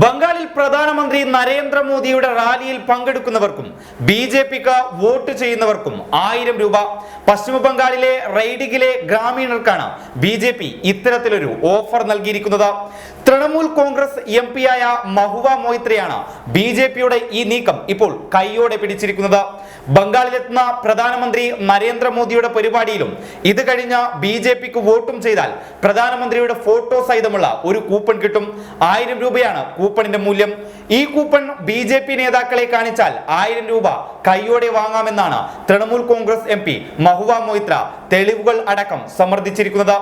ബംഗാളിൽ പ്രധാനമന്ത്രി നരേന്ദ്രമോദിയുടെ റാലിയിൽ പങ്കെടുക്കുന്നവർക്കും ബി.ജെ.പിക്ക് വോട്ട് ചെയ്യുന്നവർക്കും 1000 രൂപ. പശ്ചിമ ബംഗാളിലെ റൈഡിഗിലെ ഗ്രാമീണർക്കാണ് ബി.ജെ.പി ഇത്തരത്തിലൊരു ഓഫർ നൽകിയിരിക്കുന്നത്. തൃണമൂൽ കോൺഗ്രസ് എം.പിയായ മഹുവ മൊയ്ത്രയാണ് ബി.ജെ.പിയുടെ ഈ നീക്കം ഇപ്പോൾ കൈയോടെ പിടിച്ചിരിക്കുന്നത്. ബംഗാളിലെത്തുന്ന പ്രധാനമന്ത്രി നരേന്ദ്രമോദിയുടെ പരിപാടിയിലും ഇത് കഴിഞ്ഞ ബി.ജെ.പിക്ക് വോട്ടും ചെയ്താൽ പ്രധാനമന്ത്രിയുടെ ഫോട്ടോ സഹിതമുള്ള ഒരു കൂപ്പൺ കിട്ടും. 1000 രൂപയാണ് കൂപ്പണിന്റെ മൂല്യം. ഈ കൂപ്പൺ ബി.ജെ.പി നേതാക്കളെ കാണിച്ചാൽ 1000 രൂപ കൈയോടെ വാങ്ങാമെന്നാണ് തൃണമൂൽ കോൺഗ്രസ് എം.പി മഹുവ മൊയ്ത്ര തെളിവുകൾ അടക്കം സമർത്ഥിച്ചിരിക്കുന്നത്.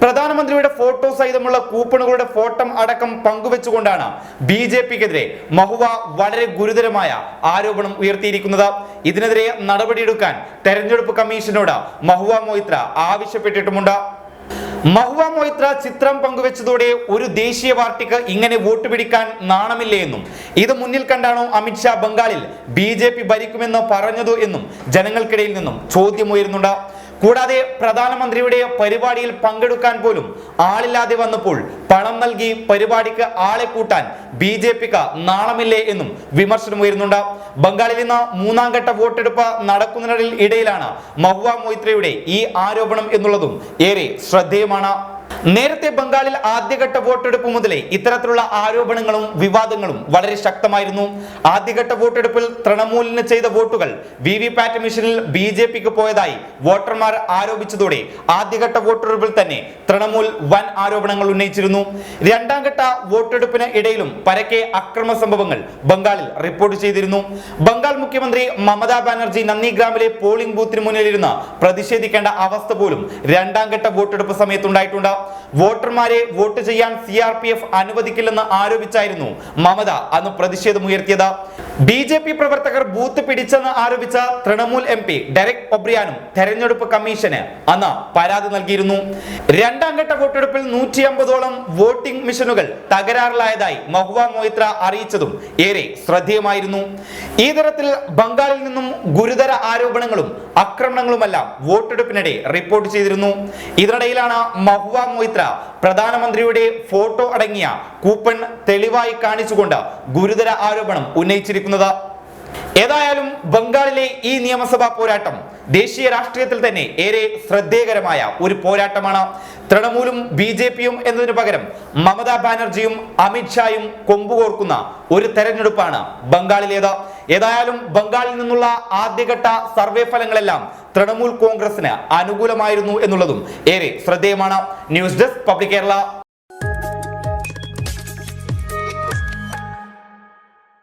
പ്രധാനമന്ത്രിയുടെ ഫോട്ടോ സഹിതമുള്ള കൂപ്പണുകളുടെ ഫോട്ടോ അടക്കം പങ്കുവെച്ചുകൊണ്ടാണ് ബി.ജെ.പിക്കെതിരെ മഹുവ വളരെ ഗുരുതരമായ ആരോപണം ഉയർത്തിയിരിക്കുന്നത്. ഇതിനെതിരെ നടപടിയെടുക്കാൻ തെരഞ്ഞെടുപ്പ് കമ്മീഷനോട് മഹുവ മൊയ്ത്ര ആവശ്യപ്പെട്ടിട്ടുമുണ്ട്. മഹുവ മൊയ്ത്ര ചിത്രം പങ്കുവെച്ചതോടെ ഒരു ദേശീയ പാർട്ടിക്ക് ഇങ്ങനെ വോട്ട് പിടിക്കാൻ നാണമില്ലേ എന്നും ഇത് മുന്നിൽ കണ്ടാണോ അമിത്ഷാ ബംഗാളിൽ ബി.ജെ.പി ഭരിക്കുമെന്ന് പറഞ്ഞതു എന്നും ജനങ്ങൾക്കിടയിൽ നിന്നും ചോദ്യമുയരുന്നുണ്ട്. കൂടാതെ പ്രധാനമന്ത്രിയുടെ പരിപാടിയിൽ പങ്കെടുക്കാൻ പോലും ആളില്ലാതെ വന്നപ്പോൾ പണം നൽകി പരിപാടിക്ക് ആളെ കൂട്ടാൻ ബി.ജെ.പിക്ക് നാണമില്ലേ എന്നും വിമർശനമുയരുന്നുണ്ട്. ബംഗാളിൽ ഇന്ന് 3ാം ഘട്ട വോട്ടെടുപ്പ് നടക്കുന്നതിനിടയിലാണ് മഹുവ മൊയ്ത്രയുടെ ഈ ആരോപണം എന്നുള്ളതും ഏറെ ശ്രദ്ധേയമാണ്. നേരത്തെ ബംഗാളിൽ ആദ്യഘട്ട വോട്ടെടുപ്പ് മുതലേ ഇത്തരത്തിലുള്ള ആരോപണങ്ങളും വിവാദങ്ങളും വളരെ ശക്തമായിരുന്നു. ആദ്യഘട്ട വോട്ടെടുപ്പിൽ തൃണമൂലിന് ചെയ്ത വോട്ടുകൾ വിവിപാറ്റ് മെഷീനിൽ ബി.ജെ.പിക്ക് പോയതായി വോട്ടർമാർ ആരോപിച്ചതോടെ ആദ്യഘട്ട വോട്ടെടുപ്പിൽ തന്നെ തൃണമൂൽ വൻ ആരോപണങ്ങൾ ഉന്നയിച്ചിരുന്നു. 2ാം ഘട്ട വോട്ടെടുപ്പിന് ഇടയിലും പരക്കെ അക്രമ സംഭവങ്ങൾ ബംഗാളിൽ റിപ്പോർട്ട് ചെയ്തിരുന്നു. ബംഗാൾ മുഖ്യമന്ത്രി മമതാ ബാനർജി നന്ദിഗ്രാമിലെ പോളിംഗ് ബൂത്തിന് മുന്നിലിരുന്ന് പ്രതിഷേധിക്കേണ്ട അവസ്ഥ പോലും 2ാം ഘട്ട വോട്ടെടുപ്പ് സമയത്തുണ്ടായിട്ടുണ്ട്. വോട്ടർമാരെ വോട്ട് ചെയ്യാൻ CRPF അനുവദിക്കില്ലെന്ന് ആരോപിച്ചായിരുന്നു മമത അന്ന് പ്രതിഷേധമുയർത്തിയത്. ബി.ജെ.പി പ്രവർത്തകർ ബൂത്ത് പിടിച്ചെന്ന് ആരോപിച്ച തൃണമൂൽ എം.പി ഡെറക് ഒബ്രിയാനും തെരഞ്ഞെടുപ്പ് കമ്മീഷന് അന്ന് പരാതി നൽകിയിരുന്നു. 2ാം ഘട്ട വോട്ടെടുപ്പിൽ 150ഓളം വോട്ടിംഗ് മെഷീനുകൾ തകരാറിലായതായി മഹുവ മൊയ്ത്ര അറിയിച്ചതും ഏറെ ശ്രദ്ധേയമായിരുന്നു. ഈ തരത്തിൽ ബംഗാളിൽ നിന്നും ഗുരുതര ആരോപണങ്ങളും ആക്രമണങ്ങളുമെല്ലാം വോട്ടെടുപ്പിനിടെ റിപ്പോർട്ട് ചെയ്തിരുന്നു. ഇതിനിടയിലാണ് മഹുവ മൊയ്ത്ര പ്രധാനമന്ത്രിയുടെ ഫോട്ടോ അടങ്ങിയ കൂപ്പൺ തെളിവായി കാണിച്ചുകൊണ്ട് ഗുരുതര ആരോപണം ഉന്നയിച്ചിരിക്കുന്നത്. ഏതായാലും ബംഗാളിലെ ഈ നിയമസഭാ പോരാട്ടം ദേശീയ രാഷ്ട്രീയത്തിൽ തന്നെ ഏറെ ശ്രദ്ധേയകരമായ ഒരു പോരാട്ടമാണ്. തൃണമൂലും ബി.ജെ.പിയും എന്നതിനു പകരം മമതാ ബാനർജിയും അമിത്ഷായും കൊമ്പുകോർക്കുന്ന ഒരു തെരഞ്ഞെടുപ്പാണ് ബംഗാളിലേത്. ഏതായാലും ബംഗാളിൽ നിന്നുള്ള ആദ്യഘട്ട സർവേ ഫലങ്ങളെല്ലാം തൃണമൂൽ കോൺഗ്രസിന് അനുകൂലമായിരുന്നു എന്നുള്ളതും ഏറെ ശ്രദ്ധേയമാണ്. News desk public Kerala.